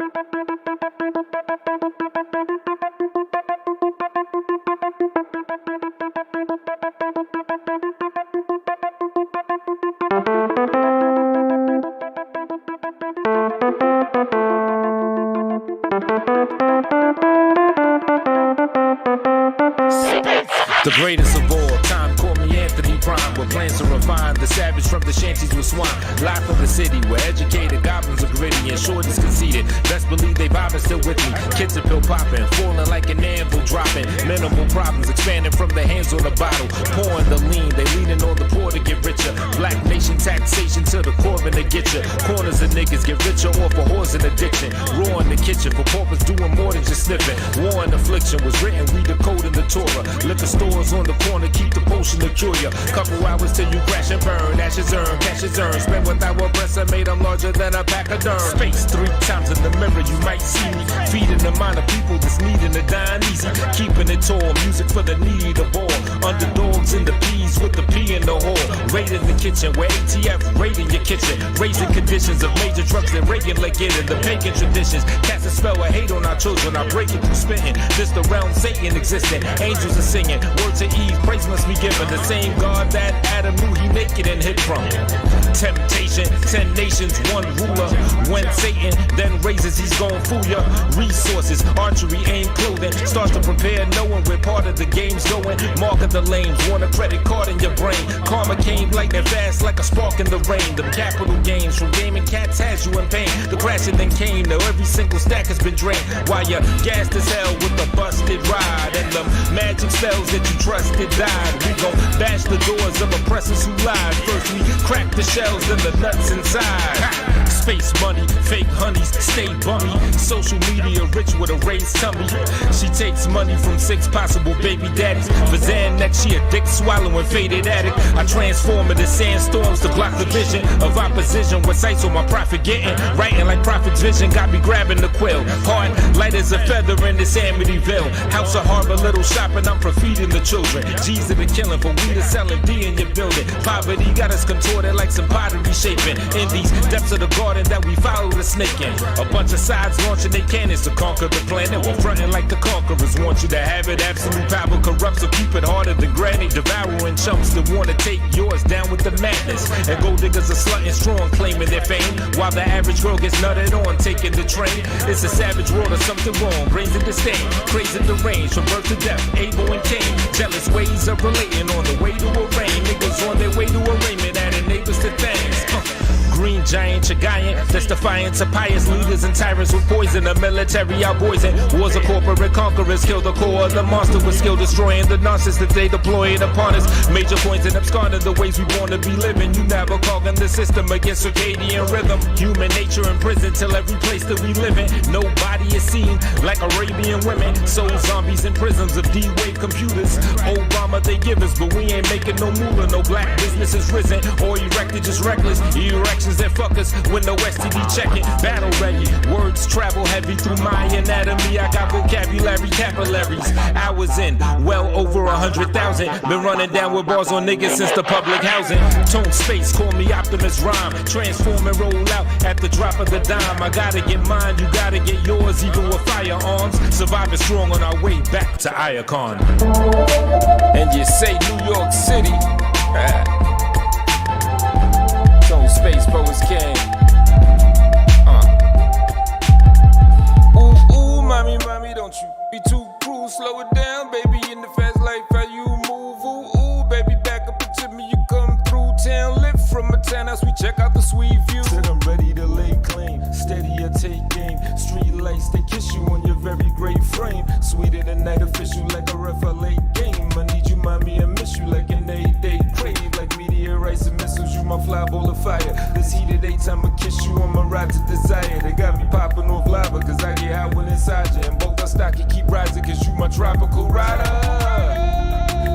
The greatest of all time, call me Anthony Prime, with plans to refine the savage from the shanties with swine. Live from the city where educated goblins are gritty and shorties conceited. Best believe they vibing still with me. Kids are pill popping, falling like an anvil dropping. Minimal problems expanding from the hands on the bottle. Pouring the lean, they leaning on the poor to get richer. Black nation taxation to the core and they get you. Corners of niggas get richer off a horse and addiction. Raw in the kitchen for paupers doing more than just sniffing. War and affliction was written, read the code in the Torah. Liquor stores on the corner, keep the potion to cure ya. Couple hours till you crash and burn. Ashes earn, cash is earned. Spent without a breast, I made them larger than a pack of dirt. Space 3 times in the mirror, you might see me. Feeding the mind of people that's needing to dine easy. Keeping it tall, music for the need of all. Underdogs in the P's with the P in the hall. Raid in the kitchen, where ATF raiding your kitchen. Raising conditions of major drugs and Reagan like it in the pagan traditions. Cast a spell of hate on our children, I break it through spitting. This the realm Satan existing. Angels are singing, word to Eve, praise must be given. The same God that Adam knew he naked and hid from. Temptation, 10 nations, one ruler. When Satan then raises, he's gon' fool ya. Resources, archery, aim, clothing. Starts to prepare, knowing where part of the game's going. Mark of the lanes, want a credit card in your brain. Karma came lightning fast like a spark in the rain. The capital gains from gaming cats has you in pain. The crashing then came, now every single stack has been drained. While you're gassed as hell with a busted ride. And the magic spells that you trusted died. We gon' bash the doors of oppressors who lied. First we crack the shells and the nuts inside. Space money, fake honeys, stay bummy. Social media rich with a raised tummy. She takes money from 6 possible baby daddies. For Xanax, she a dick swallowing faded addict. I transform into sandstorms to block the vision of opposition. With sights on my prophet getting. Writing like prophet's vision, got me grabbing the quill. Hard, light as a feather in this Amityville. House of harbor, little shopping, I'm for feeding the children. G's are the killing, for we to selling D in your building. Poverty got us contorted like some pottery shaping. In these depths of the garden that we follow the snake in. A bunch of sides launching their cannons to conquer the planet. We're fronting like the conquerors want you to have it. Absolute power corrupts, so keep it harder than granny. Devouring chumps that wanna take yours down with the madness. And gold diggers are slutting strong, claiming their fame. While the average girl gets nutted on, taking the train. It's a savage world of something wrong, brains in disdain. Crazy the range, from birth to death, Abel and Cain. Jealous ways of relating on the way to a rain. Niggas on their way to arraignment, adding neighbors to things. Green giant, giant, that's defiant to pious leaders and tyrants with poison. The military outboys and wars of corporate conquerors kill the core of the monster with skill, destroying the nonsense that they deploy it upon us. Major points and absconding the ways we want to be living. You never clogging the system against circadian rhythm. Human nature in prison till every place that we live in. Nobody is seen like Arabian women. Soul zombies in prisons of D-Wave computers. Obama they give us, but we ain't making no moolah. No black business is risen or erected, just reckless. Erections that fuck us when no STD checking. Battle ready, words travel heavy through my anatomy. I got vocabulary, capillaries. Hours in, well over 100,000. Been running down with bars on niggas since the public housing. Tone space, call me Optimus Rhyme. Transform and roll out at the drop of the dime. I gotta get mine, you gotta get yours, even with firearms. Surviving strong on our way back to Iacon. And you say New York City. Tone space, bro, is king. Ooh, ooh, mommy, don't you be too cruel. Slow it down, baby, in the fast life, how you move. Ooh, ooh, baby, back up into me, you come through town. Lift from a townhouse, we check out the sweet view. Said I'm ready to lay claim, steady I take game. Street lights, they kiss you on your very great frame. Sweeter than night official, like a ref a late game. I need you, mommy, I miss you like an 8-day crave. Like meteorites and missiles, you my fly ball of fire. This heated I'ma kiss you on my ride to desire. They got me popping off lava, cause I get hot when inside you. And both are stocky, keep rising, cause you my tropical rider.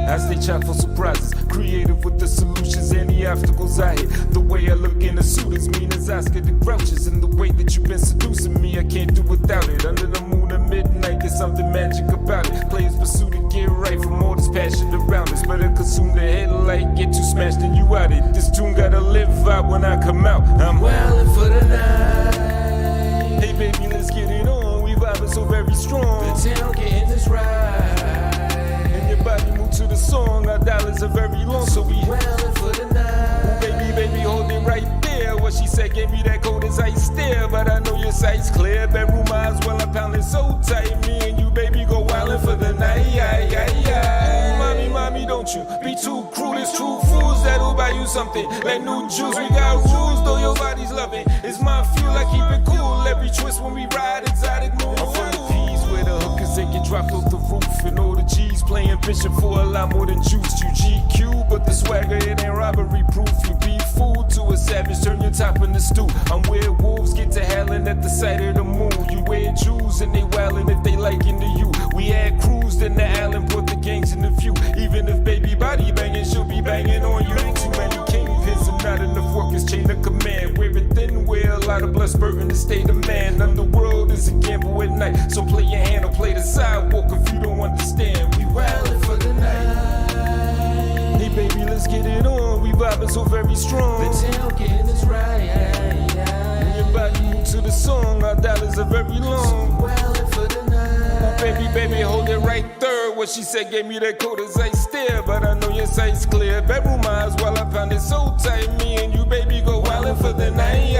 I stay chock for surprises, creative with the solutions, any obstacles I hit. The way I look in a suit is mean as Oscar the Grouches. And the way that you've been seducing me, I can't do without it. Under the moon at midnight, there's something magic about it. Players pursue to get right from all this passion around us. Better consume the headlight, get too smashed and you out it. This tune gotta live out when I come out. I'm wildin' for the night. Hey baby, let's get town getting this right. And your body move to the song. Our dollars are very long, so we wildin' for the night. Baby, baby, hold it right there. What she said gave me that cold as ice stare, but I know your sight's clear. Bedroom eyes while I'm pounding so tight. Me and you, baby, go wildin' for the night. Mommy, mommy, don't you be too cruel. It's true fools that'll buy you something like new juice. We got rules, though your body's loving. It's my fuel, I keep it cool. Every twist when we ride, exotic move. I'm from the P's where the hookers they get dropped off the roof, and all the G's playing Bishop for a lot more than juice. You GQ, but the swagger it ain't robbery proof. You be food to a savage, turn your top in the stew. I'm where wolves get to howling at the sight of the moon. You wear jewels and they wildin' if they liking to you. We had cruised in the island, put the gangs in the view. Even if baby body banging, she'll be banging on you. Too many kingpins and not enough workers, chain of command. Wearing thin wear, a lot of blood spurting the state of man. Underworld is a gamble at night, so play your hand or play the sidewalk if you don't understand. We wildin' for the night. Hey baby, let's get it on. We vibing so very strong. The town getting this right. When your body move to the song, our dollars are very long. So wildin' for the night. Baby, baby, hold it right there. What she said gave me that cold as ice stare, but I know your sight's clear. Bedroom eyes while I pound it so tight. Me and you, baby, go wildin' for the night.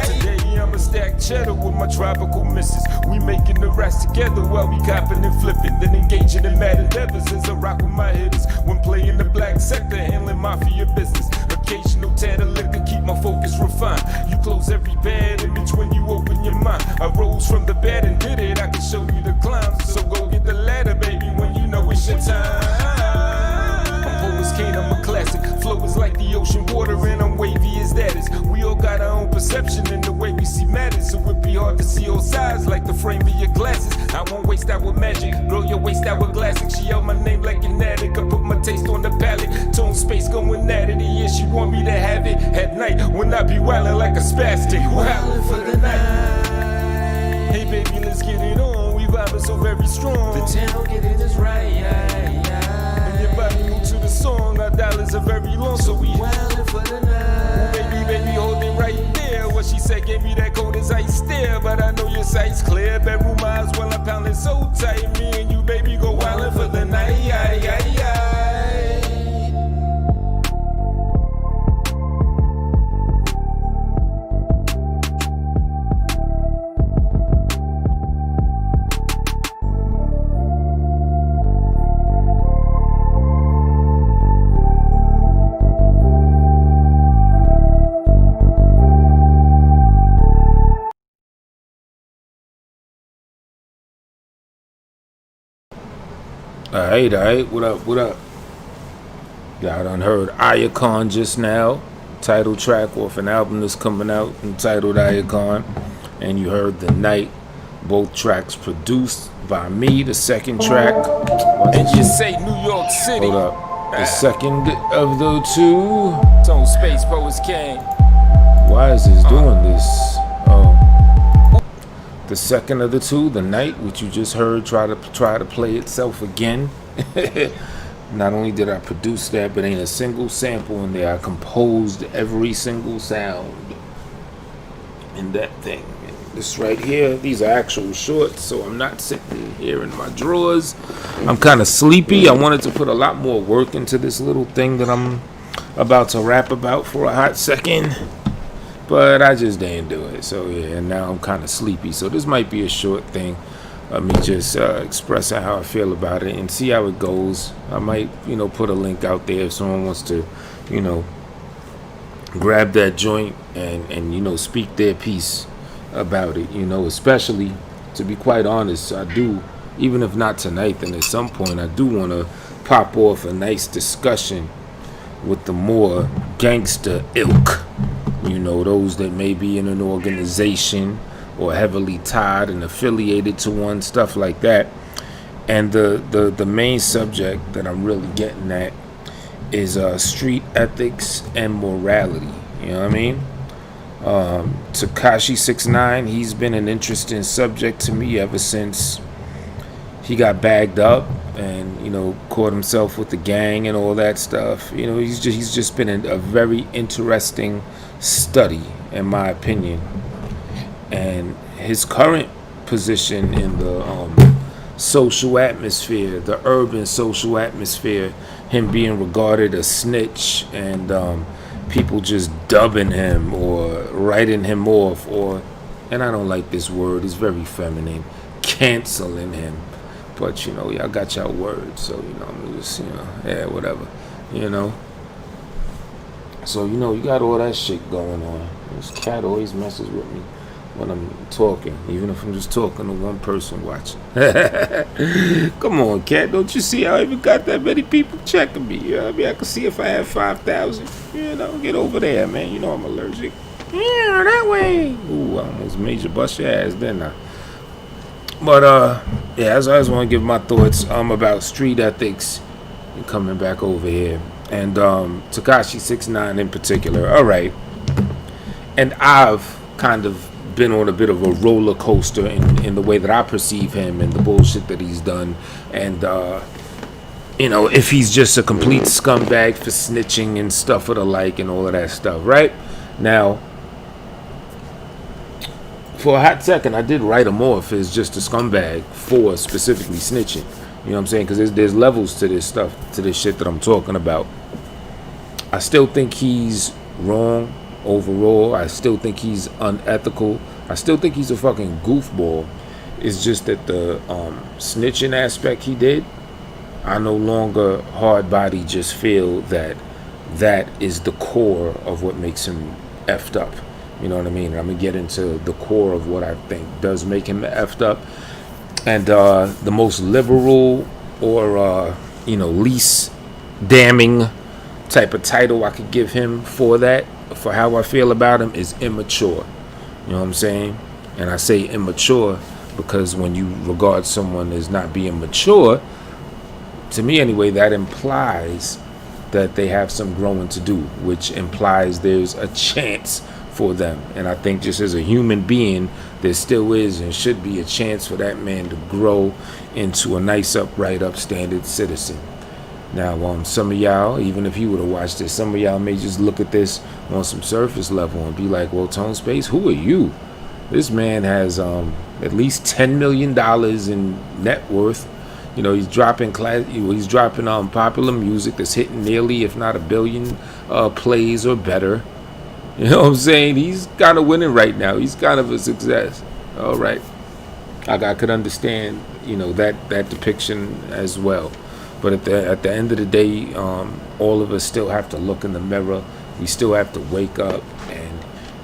Today I'ma stack cheddar with my tropical missus. We making the rest together while we copping and flipping, then engaging in mad endeavors as I rock with my hitters. When playing the black sector, handling mafia business. Occasional tad of liquor, keep my focus refined. You close every bad image when you open your mind. I rose from the bed and did it, I can show you the climb. So go get the ladder, baby, when you know it's your time. I'm Poet's King, I'm a classic. Flow is like the ocean water and I'm wavy as that is. We all got our own perception in the way we see matters, so it be hard to see all sides like the frame of your glasses. I won't waste that with magic, blow your waist out with glassic. She yelled my name like an addict, I put my taste on the palate. Tone space going at it, yeah, she want me to have it at night when I be wildin' like a spastic. Wildin' for the night. Hey baby, let's get it on. We vibing so very strong. The town getting this right. When your body move to the song, our dollars are very long, so we wildin' for the night. Baby, baby, hold it right there. What she said gave me that cold as ice stare, but I know your sight's clear. Bedroom eyes while I'm pounding so tight. Me and you, baby, go wildin' for the night. Alright, what up? Y'all done heard Icon just now, title track off an album that's coming out entitled Icon, and you heard The Night, both tracks produced by me. The second track, and you say New York City. Hold up, the second of the two. Tone Space Poets King. Why is this doing this? The second of the two, The Night, which you just heard, try to play itself again. Not only did I produce that, but ain't a single sample in there. I composed every single sound in that thing. This right here, these are actual shorts, so I'm not sitting here in my drawers. I'm kind of sleepy. I wanted to put a lot more work into this little thing that I'm about to rap about for a hot second, but I just didn't do it. So yeah, and now I'm kind of sleepy, so this might be a short thing of me just expressing how I feel about it and see how it goes. I might, put a link out there if someone wants to, grab that joint and speak their piece about it, especially, to be quite honest, I do, even if not tonight, then at some point I do want to pop off a nice discussion with the more gangster ilk, those that may be in an organization or heavily tied and affiliated to one, stuff like that. And the main subject that I'm really getting at is street ethics and morality. You know what I mean? Tekashi 6IX9, he's been an interesting subject to me ever since he got bagged up and caught himself with the gang and all that stuff. He's just been a very interesting study, in my opinion. And his current position in the social atmosphere, the urban social atmosphere, him being regarded a snitch, and people just dubbing him or writing him off, or, and I don't like this word, it's very feminine, canceling him. But, you know, y'all got y'all words, so, you know, I'm just, you know, yeah, whatever, you know. So, you know, you got all that shit going on. This cat always messes with me when I'm talking, even if I'm just talking to one person watching. Come on, cat, don't you see I even got that many people checking me? You know what I mean? I can see if I have 5,000. You know, get over there, man. You know I'm allergic. Yeah, that way. Ooh, I almost made you bust your ass, didn't I? But, yeah, I just want to give my thoughts about street ethics and coming back over here. And Tekashi 6IX9INE in particular. All right. And I've kind of been on a bit of a roller coaster in the way that I perceive him and the bullshit that he's done. And, you know, if he's just a complete scumbag for snitching and stuff of the like and all of that stuff, right? Now, for a hot second, I did write him off as just a scumbag for specifically snitching. You know what I'm saying? Because there's levels to this stuff, to this shit that I'm talking about. I still think he's wrong overall. I still think he's unethical. I still think he's a fucking goofball. It's just that the snitching aspect he did, I no longer hard body just feel that that is the core of what makes him effed up. You know what I mean? I'm going to get into the core of what I think does make him effed up. And the most liberal or, you know, least damning type of title I could give him for that, for how I feel about him, is immature. You know what I'm saying? And I say immature because when you regard someone as not being mature, to me anyway, that implies that they have some growing to do, which implies there's a chance for them. And I think just as a human being, there still is and should be a chance for that man to grow into a nice, upright, upstanding citizen. Now, some of y'all, even if you would have watched this, some of y'all may just look at this on some surface level and be like, well, Tone Space, who are you? This man has at least $10 million in net worth. You know, he's dropping popular music that's hitting nearly, if not 1 billion plays or better. You know what I'm saying? He's kind of winning right now. He's kind of a success. All right. I could understand, you know, that depiction as well. But at the end of the day, all of us still have to look in the mirror. We still have to wake up, and,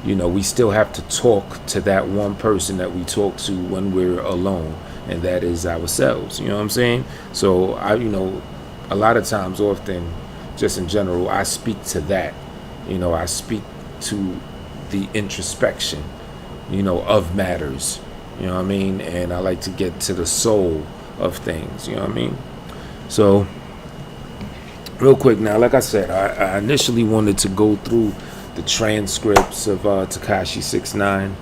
you know, we still have to talk to that one person that we talk to when we're alone, and that is ourselves. You know what I'm saying? So you know, a lot of times, often, just in general, I speak to that. You know, I speak to the introspection, you know, of matters. You know what I mean? And I like to get to the soul of things. You know what I mean? So, real quick now, like I said, I initially wanted to go through the transcripts of Tekashi 6IX9INE.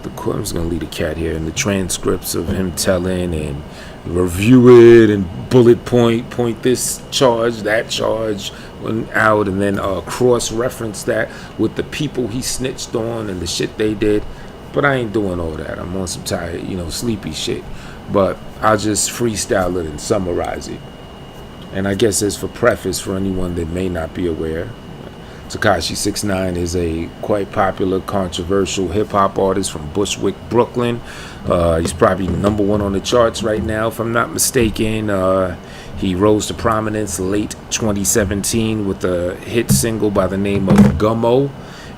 I'm just going to leave the cat here. And the transcripts of him telling and review it and bullet point this charge, that charge out, and then cross-reference that with the people he snitched on and the shit they did. But I ain't doing all that. I'm on some tired, you know, sleepy shit. But I'll just freestyle it and summarize it. And I guess as for preface for anyone that may not be aware, Tekashi 6IX9INE is a quite popular, controversial hip-hop artist from Bushwick, Brooklyn. He's probably #1 on the charts right now, if I'm not mistaken. He rose to prominence late 2017 with a hit single by the name of Gummo.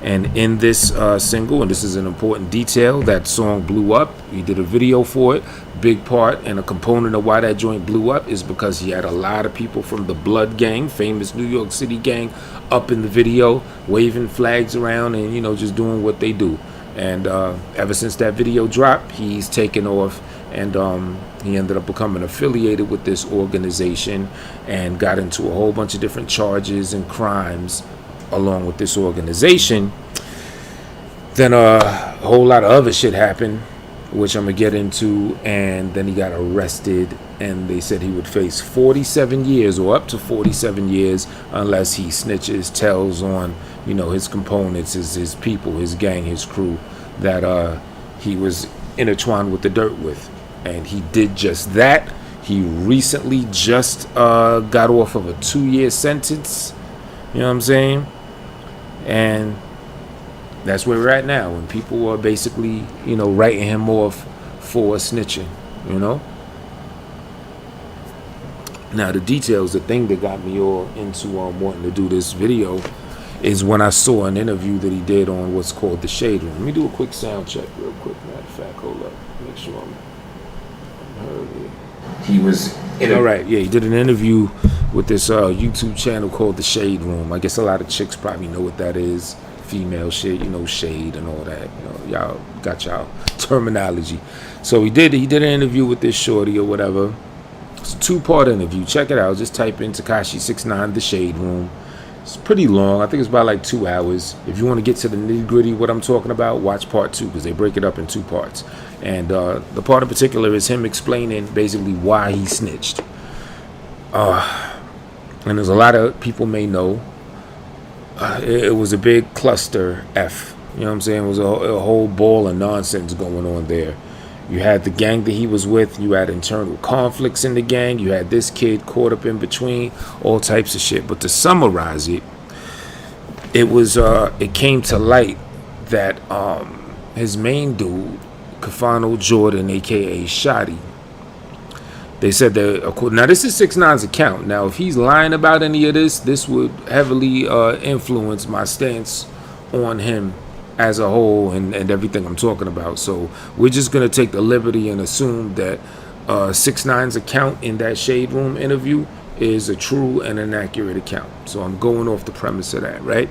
And in this single, and this is an important detail, that song blew up. He did a video for it. Big part and a component of why that joint blew up is because he had a lot of people from the Blood Gang, famous New York City gang, up in the video, waving flags around and, you know, just doing what they do. And ever since that video dropped, he's taken off, and he ended up becoming affiliated with this organization and got into a whole bunch of different charges and crimes along with this organization. Then a whole lot of other shit happened, which I'm gonna get into, and then he got arrested, and they said he would face 47 years or up to 47 years unless he snitches, tells on, you know, his components, his people, his gang, his crew that he was intertwined with the dirt with. and he did just that. He recently just got off of a 2-year sentence. You know what I'm saying? And that's where we're at now, when people are basically, you know, writing him off for snitching, you know? Now, the details, the thing that got me all into wanting to do this video is when I saw an interview that he did on what's called The Shade Room. Let me do a quick sound check real quick. Matter of fact, hold up. Make sure I'm heard here. He was in all right, yeah, he did an interview with this YouTube channel called The Shade Room. I guess a lot of chicks probably know what that is. Female shit, you know, shade and all that. You know, y'all got y'all terminology. So he did an interview with this shorty or whatever. It's a 2-part interview. Check it out. Just type in Tekashi 6IX9 The Shade Room. It's pretty long. I think it's about like 2 hours. If you want to get to the nitty gritty what I'm talking about, watch part 2, because they break it up in 2 parts. And the part in particular is him explaining basically why he snitched. And there's a lot of people may know it was a big cluster F. You know what I'm saying? It was a whole ball of nonsense going on there. You had the gang that he was with. You had internal conflicts in the gang. You had this kid caught up in between. All types of shit. But to summarize it, it came to light that his main dude, Kafano Jordan, a.k.a. Shotty, they said that, now this is 6IX's account. Now, if he's lying about any of this, this would heavily influence my stance on him as a whole and everything I'm talking about. So we're just going to take the liberty and assume that 6IX's account in that Shade Room interview is a true and an accurate account. So I'm going off the premise of that, right?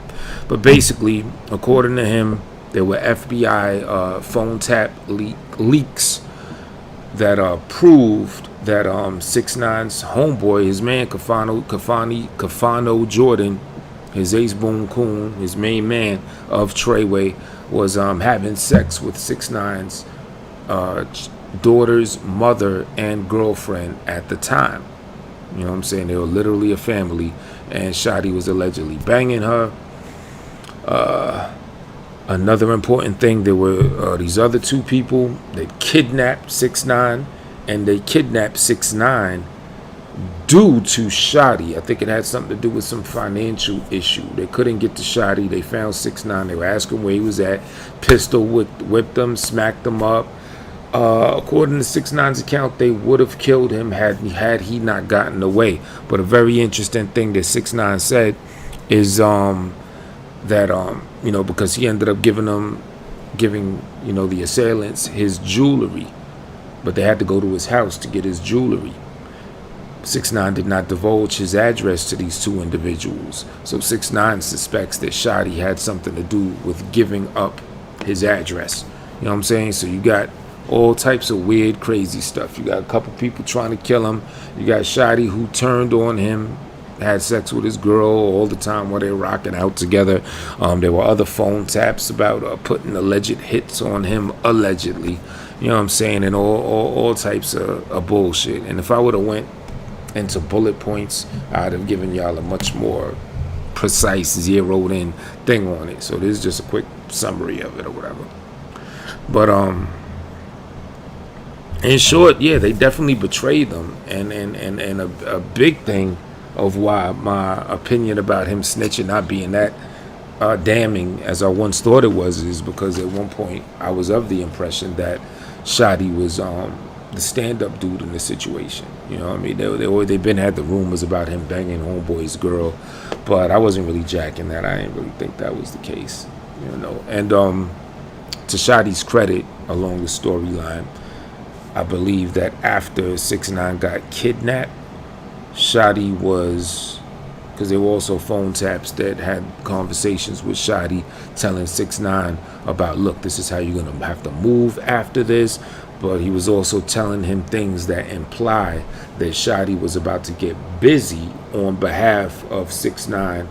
But basically, according to him, there were FBI phone tap leaks that proved that 6IX's homeboy, his man Kafano Jordan, his ace boom coon, his main man of Treyway, was having sex with 6IX's daughter's mother and girlfriend at the time. You know what I'm saying? They were literally a family, and Shotty was allegedly banging her. Another important thing, there were these other 2 people that kidnapped 6IX, and they kidnapped 6IX due to Shotty. I think it had something to do with some financial issue. They couldn't get to Shotty. They found 6IX. They were asking where he was at. Pistol whipped them, smacked them up. According to 6IX's account, they would have killed him had he not gotten away. But a very interesting thing that 6IX said is that you know, because he ended up giving you know, the assailants his jewelry, but they had to go to his house to get his jewelry. 6IX did not divulge his address to these 2 individuals, so 6IX suspects that Shotty had something to do with giving up his address. You know what I'm saying? So you got all types of weird, crazy stuff. You got a couple people trying to kill him. You got Shotty who turned on him, had sex with his girl all the time while they were rocking out together. There were other phone taps about putting alleged hits on him, allegedly. You know what I'm saying? And all types of bullshit. And if I would have went into bullet points, I'd have given y'all a much more precise, zeroed in thing on it. So this is just a quick summary of it or whatever. But in short, yeah, they definitely betrayed them. And a big thing of why my opinion about him snitching not being that damning as I once thought it was is because at one point I was of the impression that Shotty was the stand-up dude in the situation. You know what I mean? They've been had the rumors about him banging homeboy's girl, but I wasn't really jacking that. I didn't really think that was the case, you know. And to Shotty's credit, along the storyline, I believe that after 6IX got kidnapped, Shotty was, because there were also phone taps that had conversations with Shotty telling 6IX about, look, this is how you're gonna have to move after this. But he was also telling him things that imply that Shotty was about to get busy on behalf of 6IX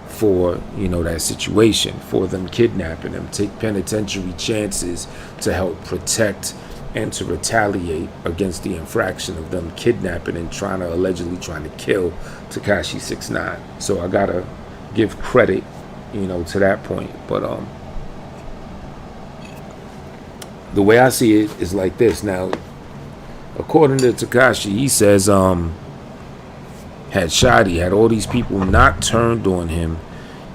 for, you know, that situation, for them kidnapping him, take penitentiary chances to help protect and to retaliate against the infraction of them kidnapping and allegedly trying to kill Tekashi 6IX. So I gotta give credit, you know, to that point. But the way I see it is like this. Now, According to Tekashi, he says had Shadi, had all these people not turned on him,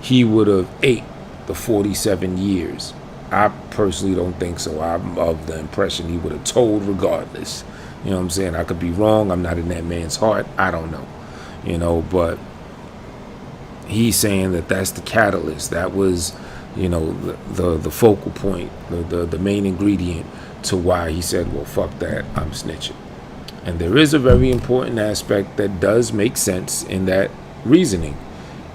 he would have ate the 47 years. I personally don't think so. I'm of the impression he would have told regardless. You know what I'm saying? I could be wrong. I'm not in that man's heart. I don't know. You know, but he's saying that that's the catalyst. That was, you know, the focal point, the main ingredient to why he said, well, fuck that, I'm snitching. And there is a very important aspect that does make sense in that reasoning.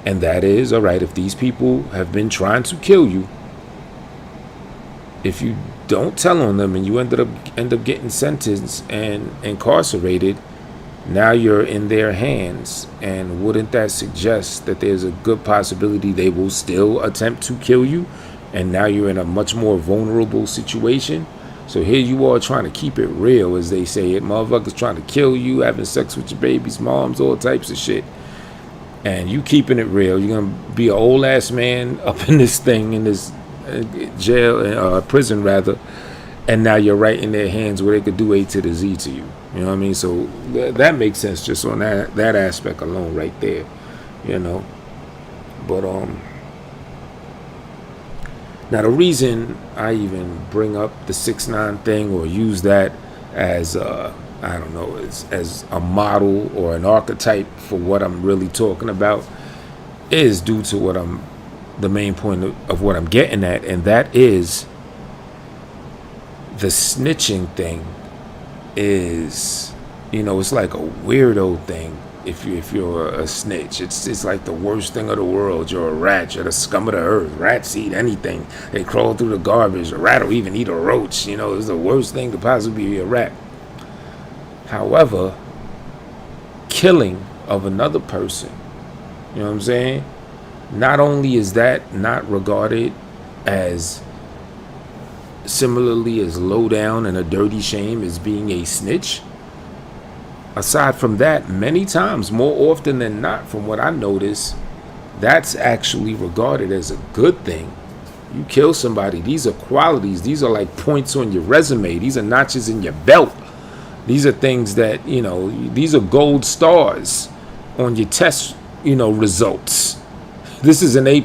And that is, all right, if these people have been trying to kill you, if you don't tell on them and you end up getting sentenced and incarcerated, now you're in their hands. And wouldn't that suggest that there's a good possibility they will still attempt to kill you? And now you're in a much more vulnerable situation. So here you are trying to keep it real, as they say it. Motherfuckers trying to kill you, having sex with your babies, moms, all types of shit. And you keeping it real. You're going to be an old ass man up in this thing, in this jail, prison rather. And now you're right in their hands where they could do A to the Z to you. You know what I mean? So that makes sense just on that aspect alone right there. You know? But, now the reason I even bring up the 6ix9ine thing or use that as I don't know, as a model or an archetype for what I'm really talking about is due to the main point of what I'm getting at, and that is the snitching thing is, you know, it's like a weirdo thing. If you're a snitch, it's like the worst thing of the world. You're a rat. You're the scum of the earth. Rats eat anything. They crawl through the garbage. A rat will even eat a roach. You know, it's the worst thing to possibly be a rat. However, killing of another person, you know what I'm saying? Not only is that not regarded as similarly as low down and a dirty shame as being a snitch, aside from that, many times, more often than not, from what I notice, that's actually regarded as a good thing. You kill somebody, these are qualities, these are like points on your resume, these are notches in your belt. These are things that, you know, these are gold stars on your test, you know, results. This is an A++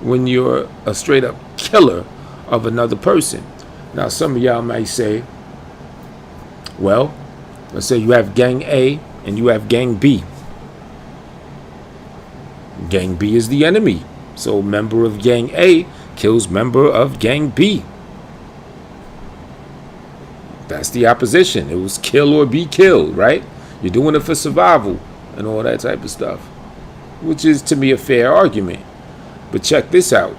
when you're a straight up killer of another person. Now, some of y'all might say, well, let's say you have gang A and you have gang B. Gang B is the enemy. So member of gang A kills member of gang B. That's the opposition. It was kill or be killed, right? You're doing it for survival and all that type of stuff, which is to me a fair argument. But check this out.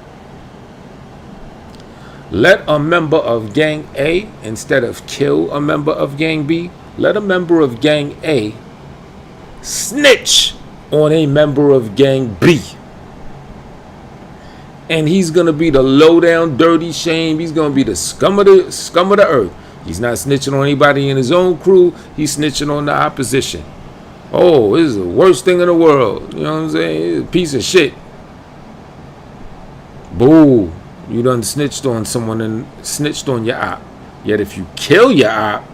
Let a member of gang A, instead of kill a member of gang B, let a member of gang A snitch on a member of gang B. And he's going to be the low down dirty shame. He's going to be the scum of the earth. He's not snitching on anybody in his own crew. He's snitching on the opposition. Oh, this is the worst thing in the world. You know what I'm saying? Piece of shit. Boo. You done snitched on someone and snitched on your op. Yet if you kill your op,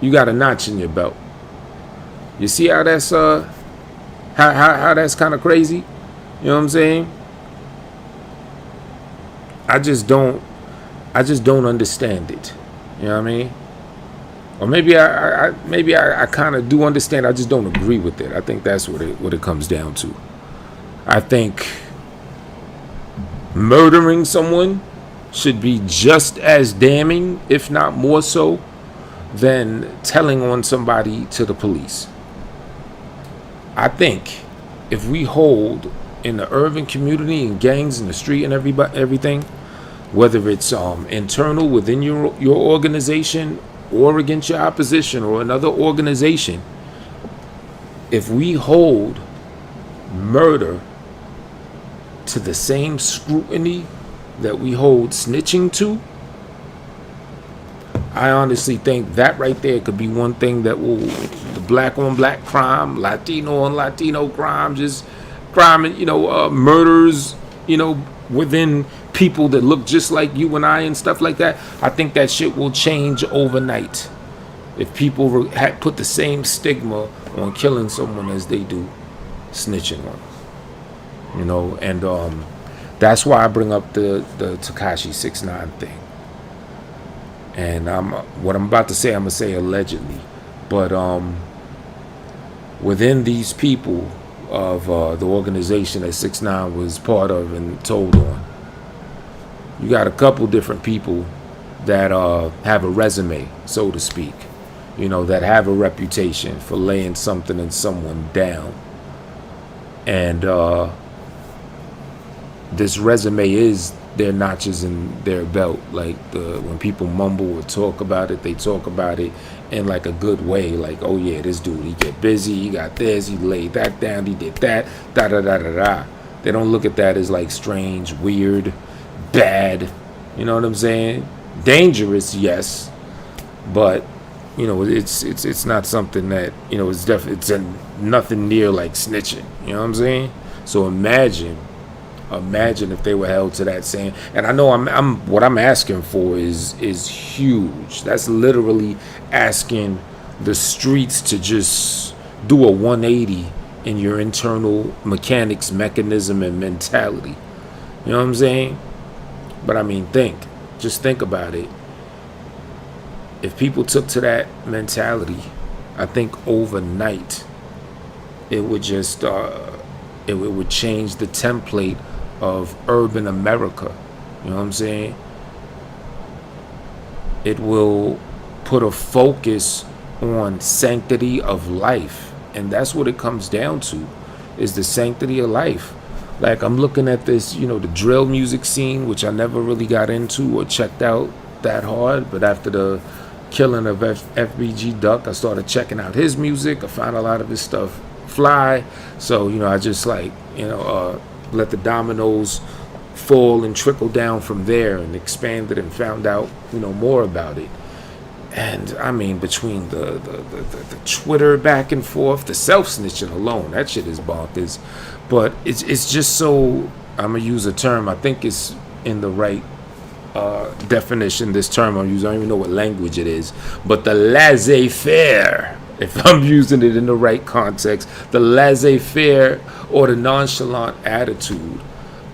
you got a notch in your belt. You see how that's how that's kind of crazy? You know what I'm saying? I just don't understand it. You know what I mean? Or maybe I kind of do understand. I just don't agree with it. I think that's what it comes down to. I think murdering someone should be just as damning, if not more so, than telling on somebody to the police. I think if we hold in the urban community and gangs in the street and everything, whether it's internal within your organization or against your opposition or another organization, if we hold murder to the same scrutiny that we hold snitching to, I honestly think that right there could be one thing that will, the black on black crime, Latino on Latino crime, just crime and, murders, within people that look just like you and I and stuff like that, I think that shit will change overnight. If people put the same stigma on killing someone as they do snitching on them. You know, and that's why I bring up the Tekashi 6ix9ine thing. And what I'm about to say, I'm gonna say allegedly, but within these people of the organization that 6ix9ine was part of and told on, you got a couple different people that have a resume, so to speak, you know, that have a reputation for laying something and someone down. And this resume is their notches in their belt. Like when people mumble or talk about it, they talk about it in like a good way. Like, oh yeah, this dude, he get busy, he got this, he laid that down, he did that, da da da da da. They don't look at that as like strange, weird, bad. You know what I'm saying? Dangerous, yes, but you know, it's not something that, you know, it's nothing near like snitching. You know what I'm saying? So imagine if they were held to that same. And I know what I'm asking for is huge. That's literally asking the streets to just do a 180 in your internal mechanics, mechanism, and mentality. You know what I'm saying? But I mean, just think about it. If people took to that mentality, I think overnight it would just it would change the template of urban America. You know what I'm saying? It will put a focus on sanctity of life, and that's what it comes down to, is the sanctity of life. Like, I'm looking at this, you know, the drill music scene, which I never really got into or checked out that hard, but after the killing of FBG Duck, I started checking out his music. I found a lot of his stuff fly, so, you know, I just like, you know, let the dominoes fall and trickle down from there, and expanded and found out, you know, more about it. And I mean, between the Twitter back and forth, the self-snitching alone, that shit is bonkers. But it's just so, I'm gonna use a term, I think it's in the right definition, this term I'm using, I don't even know what language it is, but the laissez-faire, if I'm using it in the right context, the laissez-faire or the nonchalant attitude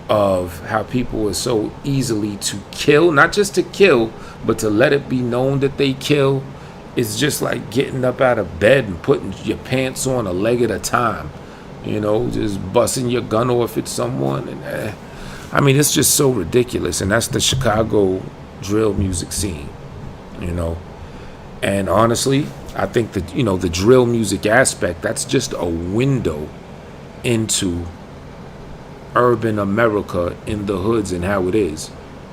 of how people are so easily to kill, not just to kill, but to let it be known that they kill, is just like getting up out of bed and putting your pants on a leg at a time, you know, just busting your gun off at someone. And I mean, it's just so ridiculous. And that's the Chicago drill music scene, you know. And honestly, I think that, you know, the drill music aspect, that's just a window into urban America in the hoods and how it is.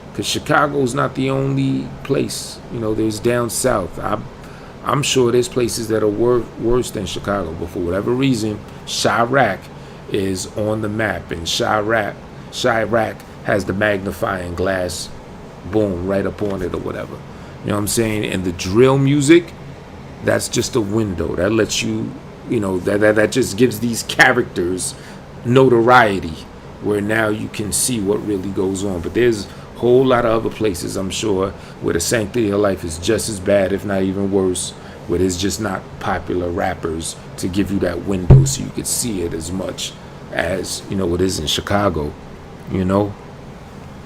Because Chicago's not the only place. You know, there's down south. I'm sure there's places that are worse than Chicago, but for whatever reason, Chirac is on the map, and Chirac has the magnifying glass, boom, right up on it or whatever. You know what I'm saying? And the drill music, that's just a window that lets you, you know, that just gives these characters notoriety, where now you can see what really goes on. But there's a whole lot of other places, I'm sure, where the sanctity of life is just as bad, if not even worse, where there's just not popular rappers to give you that window so you could see it as much as, you know, it is in Chicago, you know.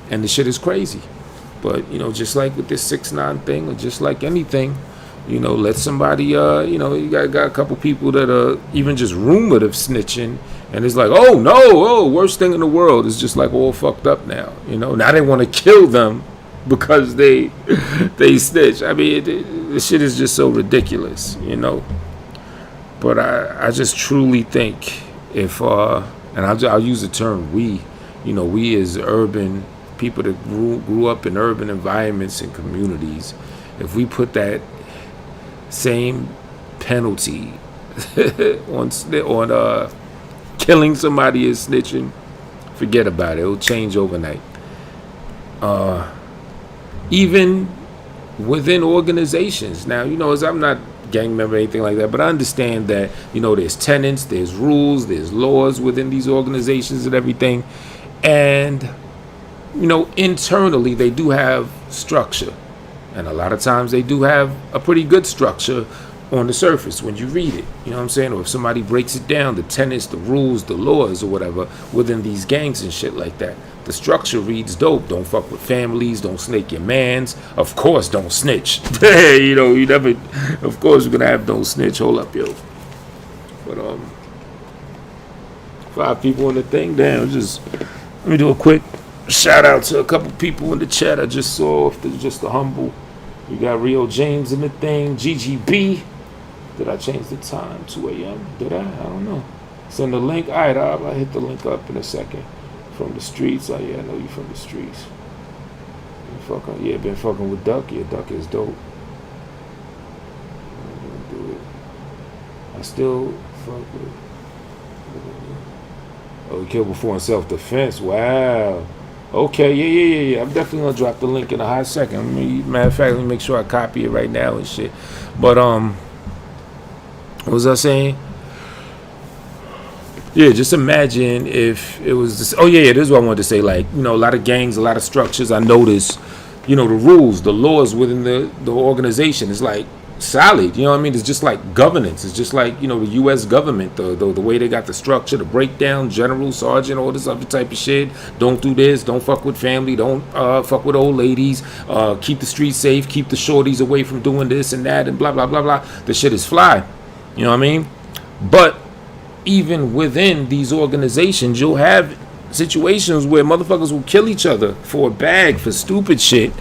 And the shit is crazy. But, you know, just like with this 6ix9ine thing, or just like anything, you know, let somebody, you know, you got a couple people that are even just rumored of snitching, and it's like, oh no, oh, worst thing in the world. Is just like all fucked up now, you know. Now they want to kill them because they snitch. I mean, this shit is just so ridiculous, you know. But I just truly think if, and I'll use the term we, you know, we as urban people that grew up in urban environments and communities, if we put that same penalty on killing somebody is snitching, forget about it. It'll change overnight. Even within organizations. Now, you know, as I'm not gang member or anything like that, but I understand that, you know, there's tenets, there's rules, there's laws within these organizations and everything. And internally they do have structure. And a lot of times they do have a pretty good structure on the surface when you read it. You know what I'm saying? Or if somebody breaks it down, the tenets, the rules, the laws or whatever within these gangs and shit like that. The structure reads dope. Don't fuck with families. Don't snake your mans. Of course, don't snitch. You never. Of course, you're gonna have don't snitch. Hold up, yo. But 5 people in the thing. Damn. Just let me do a quick shout out to a couple people in the chat I just saw. If they're just a humble. You got Rio James in the thing. GGB. Did I change the time? 2 a.m. Did I? I don't know. Send the link. All right, I'll hit the link up in a second. From the streets. Oh yeah, I know you from the streets. Been fucking with Duck. Yeah, Duck is dope. I'm gonna do it. I still fuck with. Oh, he killed before in self-defense. Wow. Okay, yeah. I'm definitely gonna drop the link in a hot second. Matter of fact, let me make sure I copy it right now and shit. But what was I saying? Yeah, just imagine if it was this. Oh yeah, this is what I wanted to say. Like, a lot of gangs, a lot of structures. I notice, the rules, the laws within the organization is like solid. You know what I mean? It's just like governance. It's just like, the U.S. government, the way they got the structure, the breakdown, general, sergeant, all this other type of shit. Don't do this. Don't fuck with family. Don't fuck with old ladies. Keep the streets safe. Keep the shorties away from doing this and that and blah, blah, blah, blah. The shit is fly. You know what I mean? But even within these organizations, you'll have situations where motherfuckers will kill each other for a bag, for stupid shit.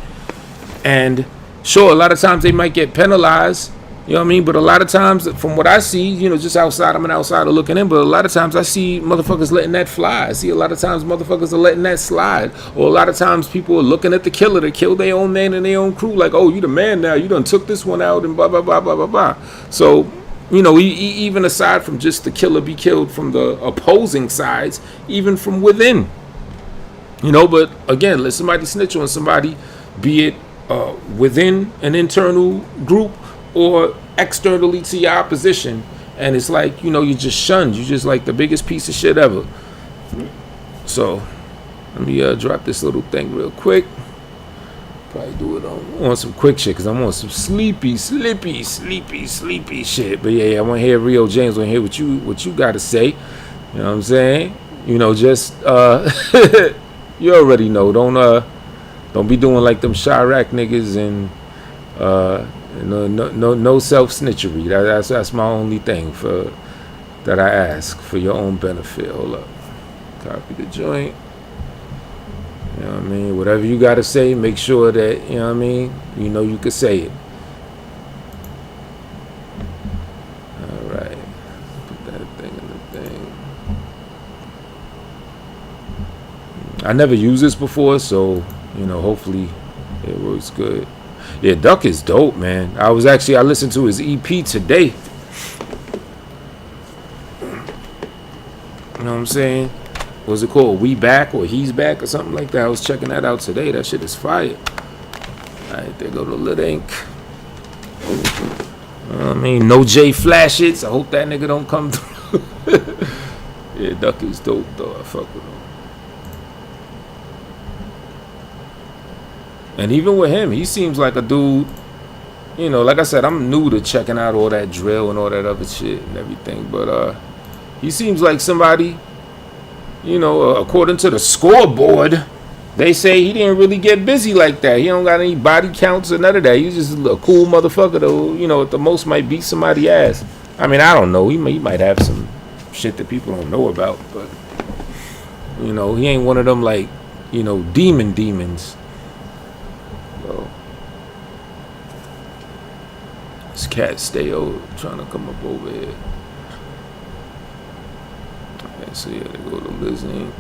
And sure, a lot of times they might get penalized, you know what I mean? But a lot of times, from what I see, just outside, I'm an outsider looking in, but a lot of times I see motherfuckers letting that fly. I see a lot of times motherfuckers are letting that slide. Or a lot of times people are looking at the killer to kill their own man and their own crew, like, oh, you the man now, you done took this one out and blah, blah, blah, blah, blah, blah. So, even aside from just the killer be killed from the opposing sides, even from within, but again, let somebody snitch on somebody, be it within an internal group or externally to your opposition, and it's like, you're just shunned. You're just like the biggest piece of shit ever. So let me drop this little thing real quick. Probably do it on some quick shit because I'm on some sleepy shit. But yeah, I want to hear Rio James. I want to hear what you got to say. You know what I'm saying? Just you already know. Don't be doing like them Chirac niggas and no self snitchery. That's my only thing that I ask for your own benefit. Hold up, copy the joint. You know what I mean? Whatever you got to say, make sure that, you know what I mean, you can say it. All right. Put that thing in the thing. I never used this before, so, hopefully it works good. Yeah, Duck is dope, man. I listened to his EP today. You know what I'm saying? What's it called? We Back or He's Back or something like that. I was checking that out today. That shit is fire. Alright, there go the Lit Ink. No J Flash hits. I hope that nigga don't come through. Yeah, Duck is dope though. I fuck with him. And even with him, he seems like a dude, like I said, I'm new to checking out all that drill and all that other shit and everything. But he seems like somebody, according to the scoreboard, they say he didn't really get busy like that. He don't got any body counts or none of that. He's just a cool motherfucker though, at the most might beat somebody's ass. I mean, I don't know. He might have some shit that people don't know about, but, he ain't one of them like, demons. So, this cat stay trying to come up over here. So yeah, they go to listening.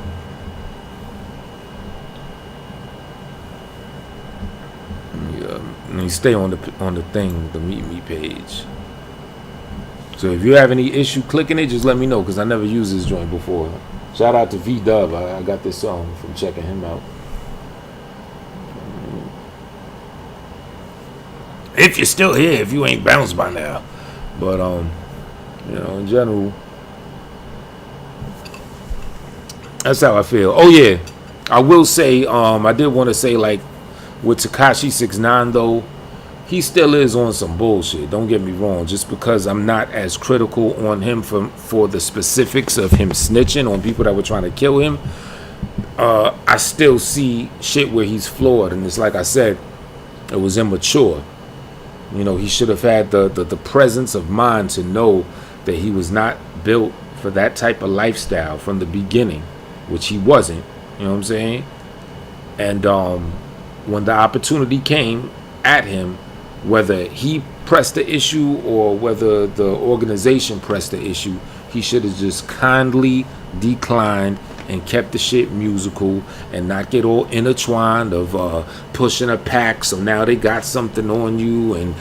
And you stay on the thing, the Meet Me page. So if you have any issue clicking it, just let me know because I never used this joint before. Shout out to V-Dub. I got this song from checking him out. If you're still here, if you ain't bounced by now. But in general, that's how I feel. Oh yeah, I will say, I did want to say, like, with Tekashi 6ix9ine though, he still is on some bullshit. Don't get me wrong. Just because I'm not as critical on him for the specifics of him snitching on people that were trying to kill him, I still see shit where he's flawed, and it's like I said, it was immature. You know, he should have had the presence of mind to know that he was not built for that type of lifestyle from the beginning, which he wasn't. You know what I'm saying? And when the opportunity came at him, whether he pressed the issue or whether the organization pressed the issue, he should have just kindly declined and kept the shit musical and not get all intertwined of pushing a pack, so now they got something on you, and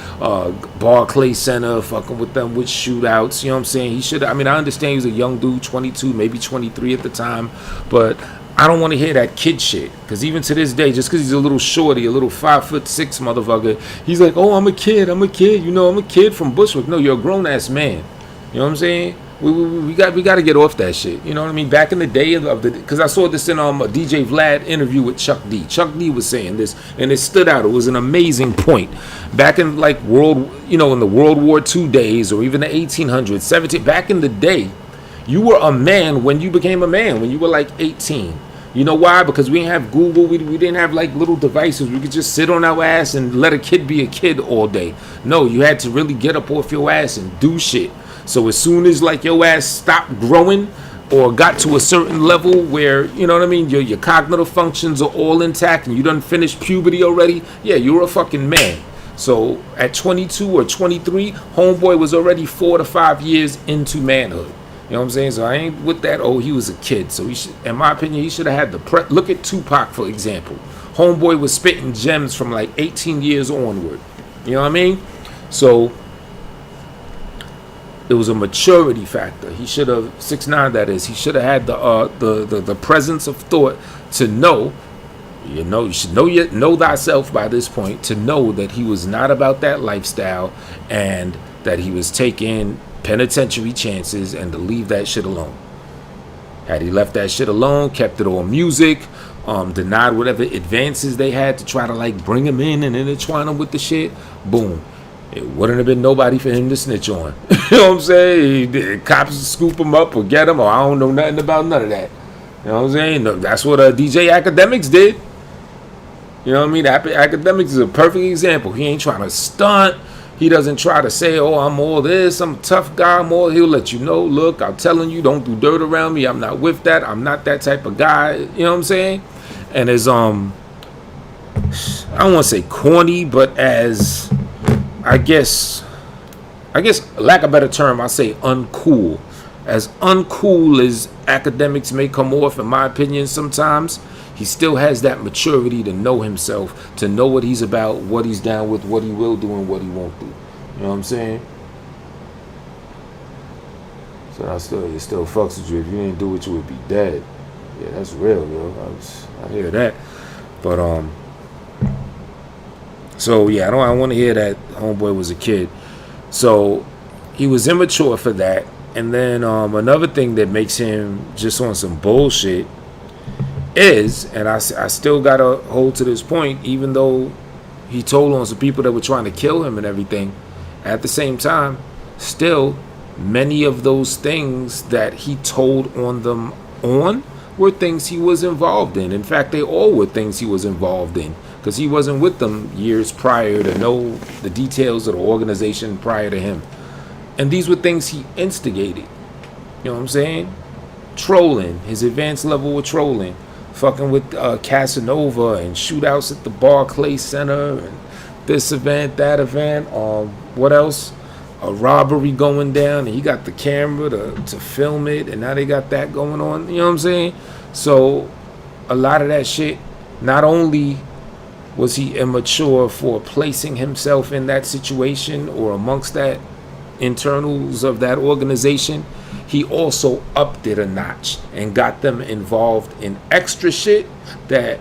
Barclay Center fucking with them with shootouts. You know what I'm saying? He should, I mean, I understand he was a young dude, 22, maybe 23 at the time, but I don't want to hear that kid shit, because even to this day, just because he's a little shorty, a little 5'6" motherfucker, he's like, oh, I'm a kid, you know, I'm a kid from Bushwick. No, you're a grown-ass man. You know what I'm saying? We got to get off that shit. You know what I mean? Back in the day of the, because I saw this in a DJ Vlad interview with Chuck D. Chuck D was saying this, and it stood out. It was an amazing point. Back in like in the World War II days, or even the 1800s, 17, back in the day, you were a man when you became a man, when you were like 18. You know why? Because we didn't have Google. We didn't have like little devices. We could just sit on our ass and let a kid be a kid all day. No, you had to really get up off your ass and do shit. So as soon as like your ass stopped growing or got to a certain level where, you know what I mean, your cognitive functions are all intact and you done finished puberty already, yeah, you're a fucking man. So at 22 or 23, homeboy was already 4 to 5 years into manhood. You know what I'm saying? So I ain't with that, oh, he was a kid. So he should, in my opinion, he should have had the look at Tupac, for example. Homeboy was spitting gems from like 18 years onward. You know what I mean? So it was a maturity factor. He should have, 6ix9ine that is, he should have had the presence of thought to know, you know, you should know thyself by this point, to know that he was not about that lifestyle and that he was taking penitentiary chances, and to leave that shit alone. Had he left that shit alone, kept it on music, denied whatever advances they had to try to like bring him in and intertwine him with the shit, boom, it wouldn't have been nobody for him to snitch on. You know what I'm saying? Cops scoop him up or get him, or I don't know nothing about none of that. You know what I'm saying? No, that's what DJ Academics did. You know what I mean? Academics is a perfect example. He ain't trying to stunt. He doesn't try to say, oh, I'm all this, I'm a tough guy, he'll let you know, look, I'm telling you, don't do dirt around me, I'm not with that, I'm not that type of guy, you know what I'm saying? And as, I don't want to say corny, but as, I guess, lack of a better term, I say uncool. As uncool as Academics may come off, in my opinion, sometimes, he still has that maturity to know himself, to know what he's about, what he's down with, what he will do, and what he won't do. You know what I'm saying? So it still fucks with you. If you didn't do it, you would be dead. Yeah, that's real, yo. I hear that. But so yeah, I want to hear that homeboy was a kid. So he was immature for that. And then another thing that makes him just on some bullshit is, and I still gotta hold to this point, even though he told on some people that were trying to kill him and everything, at the same time, still many of those things that he told on them were things he was involved in. In fact, they all were things he was involved in, because he wasn't with them years prior to know the details of the organization prior to him. And these were things he instigated. You know what I'm saying? Trolling, his advanced level of trolling. Fucking with Casanova and shootouts at the Barclay Center and this event, that event. What else? A robbery going down, and he got the camera to film it, and now they got that going on. You know what I'm saying? So a lot of that shit, not only was he immature for placing himself in that situation or amongst that internals of that organization, he also upped it a notch and got them involved in extra shit that,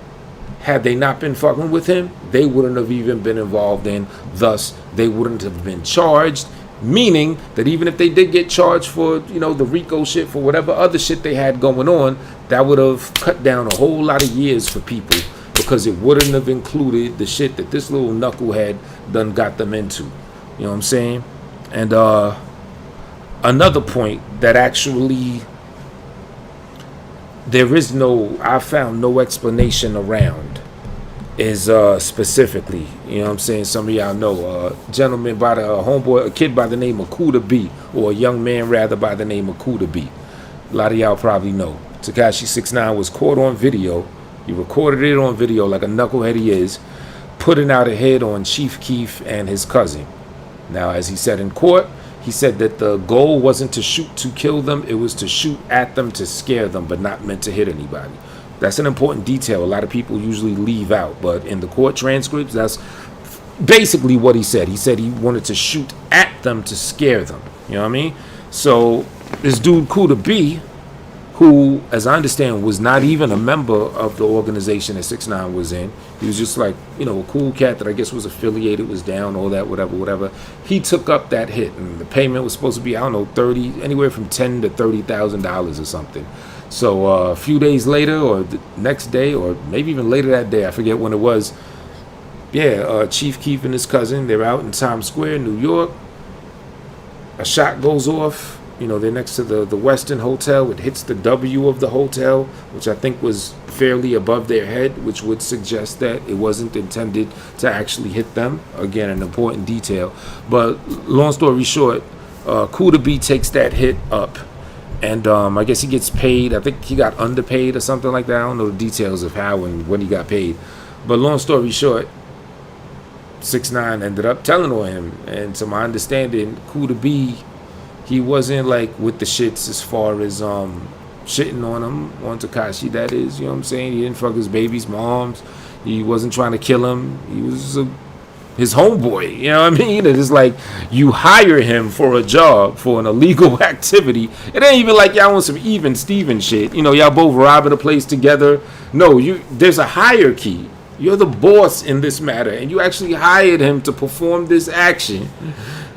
had they not been fucking with him, they wouldn't have even been involved in. Thus, they wouldn't have been charged, meaning that even if they did get charged for, you know, the RICO shit, for whatever other shit they had going on, that would have cut down a whole lot of years for people, because it wouldn't have included the shit that this little knucklehead done got them into. You know what I'm saying? And another point that actually I found no explanation around is specifically, you know what I'm saying, some of y'all know a gentleman by the a kid by the name of Kuda B, or a young man rather by the name of Kuda B. A lot of y'all probably know Tekashi 6IX9 was caught on video. He recorded it on video like a knucklehead he is, putting out a hit on Chief Keef and his cousin. Now, as he said in court, he said that the goal wasn't to shoot to kill them, it was to shoot at them to scare them, but not meant to hit anybody. That's an important detail a lot of people usually leave out, but in the court transcripts, that's basically what he said. He said he wanted to shoot at them to scare them. You know what I mean? So this dude Kuda B, who, as I understand, was not even a member of the organization that 6IX9 was in. He was just like, you know, a cool cat that I guess was affiliated, was down, all that, whatever. He took up that hit, and the payment was supposed to be, I don't know, anywhere from $10,000 to $30,000 or something. So a few days later, or the next day, or maybe even later that day, I forget when it was. Yeah, Chief Keef and his cousin, they're out in Times Square, New York. A shot goes off. You know, they're next to the Westin Hotel. It hits the W of the hotel, which I think was fairly above their head, which would suggest that it wasn't intended to actually hit them. Again, an important detail. But long story short, Kuda B takes that hit up, and I guess he gets paid. I think he got underpaid or something like that. I don't know the details of how and when he got paid. But long story short, 6IX9 ended up telling on him. And to my understanding, Kuda B, he wasn't like with the shits as far as shitting on him, on Tekashi, that is, you know what I'm saying? He didn't fuck his baby's moms. He wasn't trying to kill him. He was his homeboy, you know what I mean? It's like you hire him for a job, for an illegal activity. It ain't even like y'all want some even Steven shit. You know, y'all both robbing a place together. No, there's a hierarchy. You're the boss in this matter, and you actually hired him to perform this action.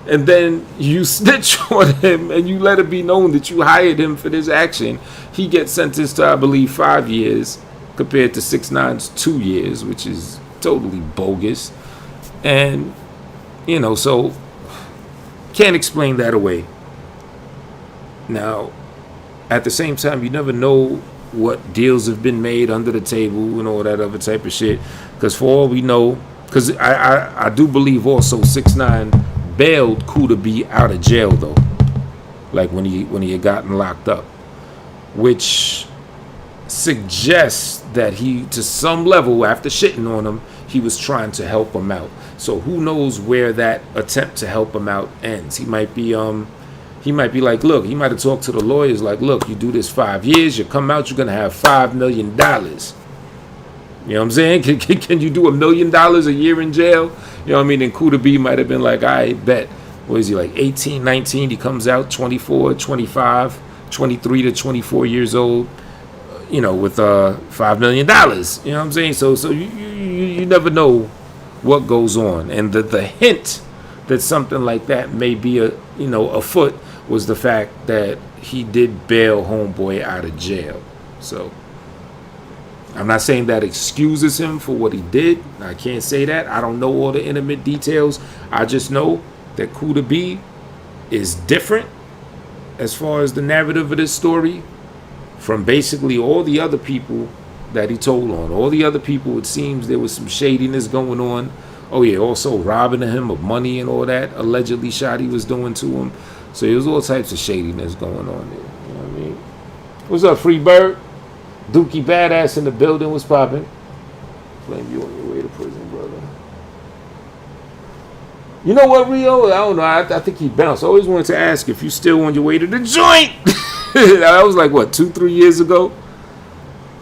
And then you snitch on him and you let it be known that you hired him for this action. He gets sentenced to, I believe, 5 years compared to 6IX9's 2 years, which is totally bogus. And, you know, so can't explain that away. Now, at the same time, you never know what deals have been made under the table and all that other type of shit. Because for all we know, because I do believe also 6IX9 bailed Kuda B out of jail though, like when he had gotten locked up, which suggests that he, to some level, after shitting on him, he was trying to help him out. So who knows where that attempt to help him out ends? He might be like, look, he might have talked to the lawyers like, look, you do this 5 years, you come out, you're gonna have $5 million. You know what I'm saying? Can you do $1 million a year in jail? You know what I mean? And Kuda B might have been like, I bet. What is he, like 18, 19? He comes out 24, 25, 23 to 24 years old, you know, with $5 million. You know what I'm saying? So you never know what goes on. And the hint that something like that may be afoot was the fact that he did bail homeboy out of jail. So I'm not saying that excuses him for what he did. I can't say that. I don't know all the intimate details. I just know that Kuda B is different as far as the narrative of this story from basically all the other people that he told on. All the other people, it seems there was some shadiness going on. Oh yeah, also robbing him of money and all that allegedly Shotty was doing to him. So there was all types of shadiness going on there. You know what I mean? What's up, Free Bird? Dookie Badass in the building. Was popping. Blame you on your way to prison, brother. You know what, Rio? I don't know. I think he bounced. I always wanted to ask if you still on your way to the joint. That was like, what, 2-3 years ago?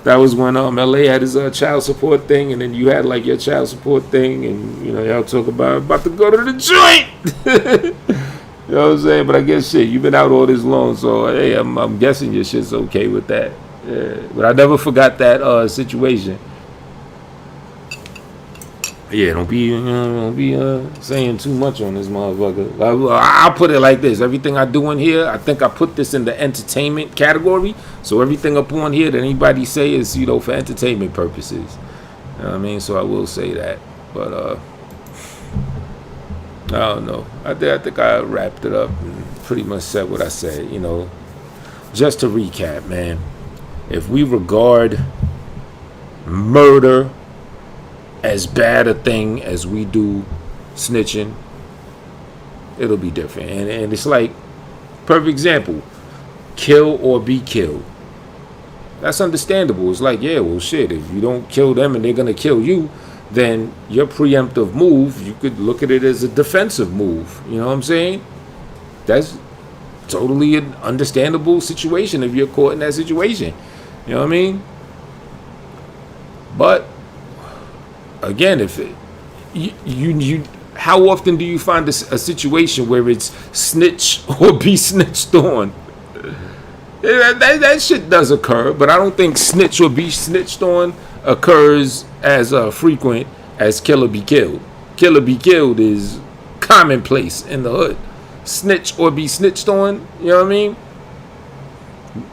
That was when LA had his child support thing, and then you had like your child support thing, and you know, y'all talk about to go to the joint. You know what I'm saying? But I guess shit, you've been out all this long, so hey, I'm guessing your shit's okay with that. Yeah, but I never forgot that situation. Yeah, don't be saying too much on this motherfucker. I'll put it like this: everything I do in here, I think I put this in the entertainment category. So everything up on here that anybody say is, you know, for entertainment purposes. You know what I mean? So I will say that. But I don't know. I think I wrapped it up and pretty much said what I said. You know, just to recap, man. If we regard murder as bad a thing as we do snitching, it'll be different. And it's like, perfect example, kill or be killed. That's understandable. It's like, yeah, well, shit, if you don't kill them and they're going to kill you, then your preemptive move, you could look at it as a defensive move. You know what I'm saying? That's totally an understandable situation if you're caught in that situation. You know what I mean? But, again, if it, you how often do you find a situation where it's snitch or be snitched on? That shit does occur, but I don't think snitch or be snitched on occurs as frequent as kill or be killed. Kill or be killed is commonplace in the hood. Snitch or be snitched on, you know what I mean?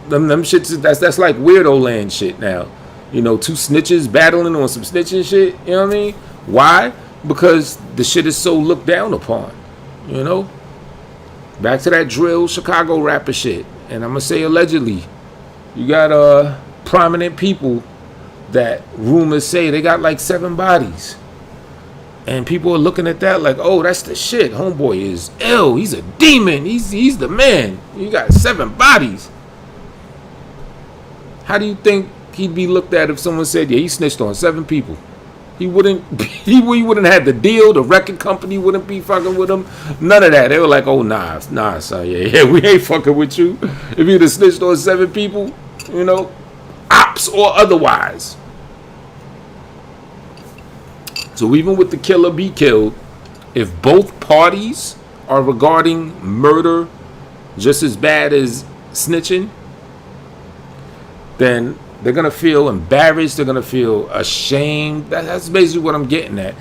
Them shits, that's like weirdo land shit now. You know, two snitches battling on some snitching shit, you know what I mean? Why? Because the shit is so looked down upon, you know? Back to that drill Chicago rapper shit. And I'm going to say allegedly, you got prominent people that rumors say they got like 7 bodies. And people are looking at that like, oh, that's the shit. Homeboy is ill. He's a demon. He's the man. You got 7 bodies. How do you think he'd be looked at if someone said, yeah, he snitched on 7 people? He wouldn't have the deal. The record company wouldn't be fucking with him. None of that. They were like, oh, nah, son. Yeah, we ain't fucking with you. If you'd have snitched on 7 people, you know, ops or otherwise. So even with the kill or be killed, if both parties are regarding murder just as bad as snitching, then they're going to feel embarrassed. They're going to feel ashamed. That's basically what I'm getting at.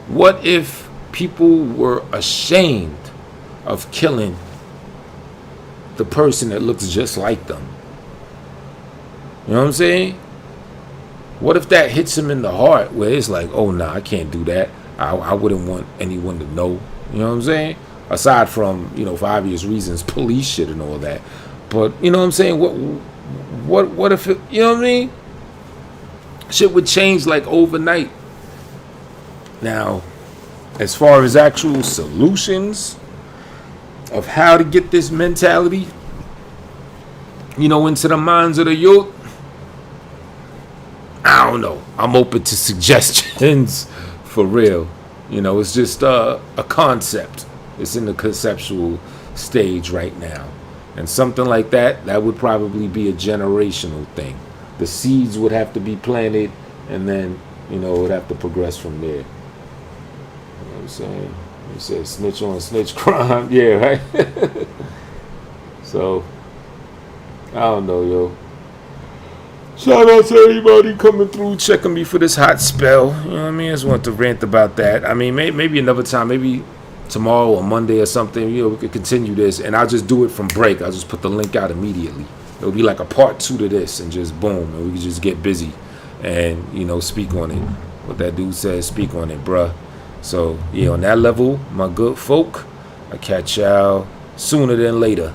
What if people were ashamed of killing the person that looks just like them? You know what I'm saying? What if that hits them in the heart where it's like, oh, nah, I can't do that. I wouldn't want anyone to know. You know what I'm saying? Aside from, you know, for obvious reasons, police shit and all that. But, you know what I'm saying? What if it, you know what I mean? Shit would change like overnight. Now, as far as actual solutions of how to get this mentality, you know, into the minds of the youth, I don't know. I'm open to suggestions for real. You know, it's just a concept. It's in the conceptual stage right now. And something like that would probably be a generational thing. The seeds would have to be planted, and then, you know, it would have to progress from there. You know what I'm saying? You said snitch on snitch crime. Yeah, right? So, I don't know, yo. Shout out to everybody coming through, checking me for this hot spell. You know what I mean? I just want to rant about that. I mean, maybe another time, maybe tomorrow or Monday or something, you know, we could continue this, and I'll just do it from break. I'll just put the link out immediately. It'll be like a part 2 to this, and just boom, and we can just get busy and, you know, speak on it. What that dude says, speak on it, bruh. So, yeah, on that level, my good folk, I'll catch y'all sooner than later.